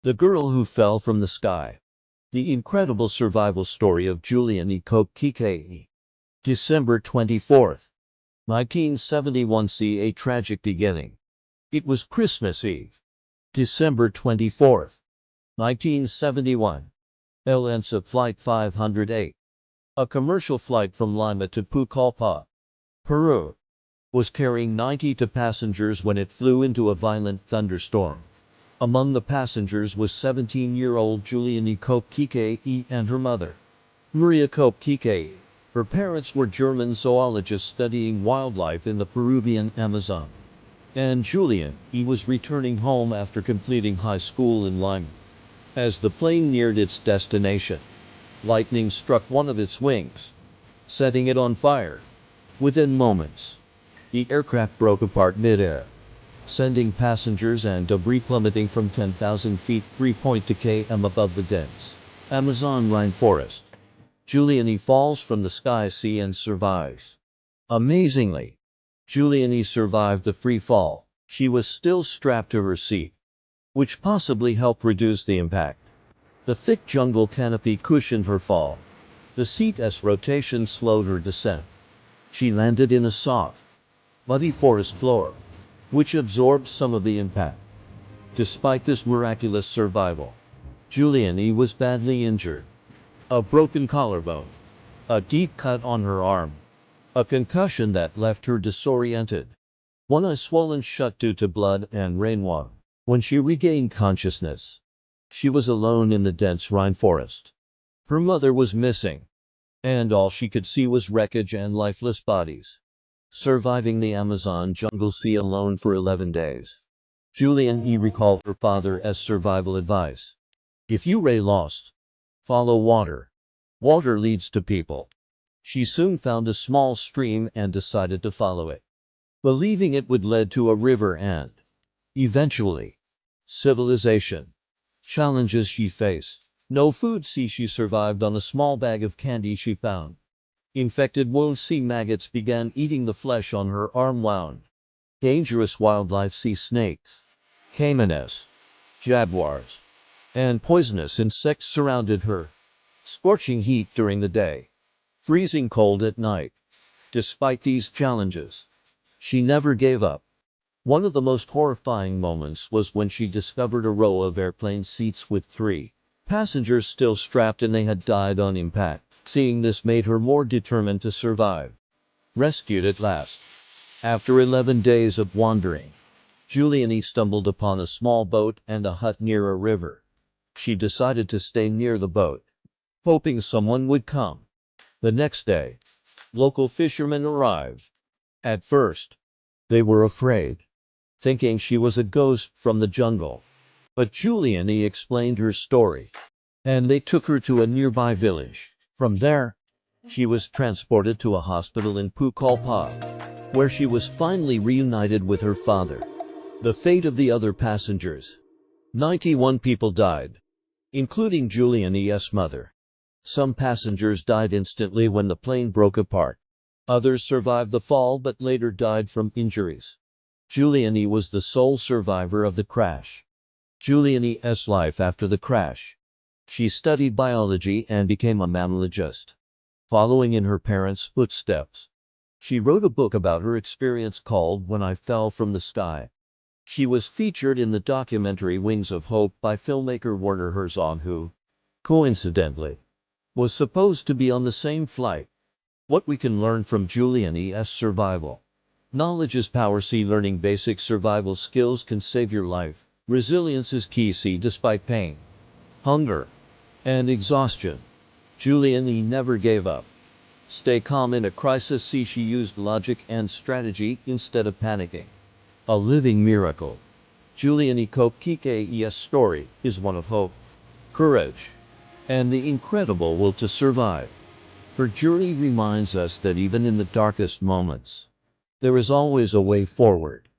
The Girl Who Fell from the Sky. The incredible survival story of Juliane Koepcke. December 24, 1971. See a tragic beginning. It was Christmas Eve. December 24, 1971. LANSA Flight 508. A commercial flight from Lima to Pucallpa, Peru, was carrying 92 passengers when it flew into a violent thunderstorm. Among the passengers was 17-year-old Juliane Koepcke and her mother, Maria Koepcke. Her parents were German zoologists studying wildlife in the Peruvian Amazon. And Juliane was returning home after completing high school in Lima. As the plane neared its destination, lightning struck one of its wings, setting it on fire. Within moments, the aircraft broke apart mid-air, sending passengers and debris plummeting from 10,000 feet 3.2 km above the dense Amazon rainforest. Juliane falls from the sky sea and survives. Amazingly, Juliane survived the free fall. She was still strapped to her seat, which possibly helped reduce the impact. The thick jungle canopy cushioned her fall. The seat's rotation slowed her descent. She landed in a soft, muddy forest floor, which absorbed some of the impact. Despite this miraculous survival, Juliane was badly injured. A broken collarbone, a deep cut on her arm, a concussion that left her disoriented, one eye swollen shut due to blood and rainwater. When she regained consciousness, she was alone in the dense rainforest. Her mother was missing, and all she could see was wreckage and lifeless bodies. Surviving the Amazon jungle sea alone for 11 days, Juliane recalled her father as survival advice. If you are lost, follow water. Water leads to people. She soon found a small stream and decided to follow it, believing it would lead to a river and, eventually, civilization. Challenges she faced. No food. She survived on a small bag of candy she found. Infected wounds. Sea maggots began eating the flesh on her arm wound. Dangerous wildlife. Sea snakes, caimanes, jaguars, and poisonous insects surrounded her. Scorching heat during the day, freezing cold at night. Despite these challenges, she never gave up. One of the most horrifying moments was when she discovered a row of airplane seats with 3 passengers still strapped and they had died on impact. Seeing this made her more determined to survive. Rescued at last. After 11 days of wandering, Juliane stumbled upon a small boat and a hut near a river. She decided to stay near the boat, hoping someone would come. The next day, local fishermen arrived. At first, they were afraid, thinking she was a ghost from the jungle. But Juliane explained her story, and they took her to a nearby village. From there, she was transported to a hospital in Pucallpa, where she was finally reunited with her father. The fate of the other passengers. 91 people died, including Juliane's mother. Some passengers died instantly when the plane broke apart. Others survived the fall but later died from injuries. Juliane was the sole survivor of the crash. Juliane's life after the crash. She studied biology and became a mammalogist, following in her parents' footsteps. She wrote a book about her experience called When I Fell from the Sky. She was featured in the documentary Wings of Hope by filmmaker Werner Herzog, who, coincidentally, was supposed to be on the same flight. What we can learn from Juliane's survival. Knowledge is power. Learning basic survival skills can save your life. Resilience is key. Despite pain, hunger, and exhaustion, Juliane never gave up. Stay calm in a crisis. She used logic and strategy instead of panicking. A living miracle. Juliane Koepcke's story is one of hope, courage, and the incredible will to survive. Her journey reminds us that even in the darkest moments, there is always a way forward.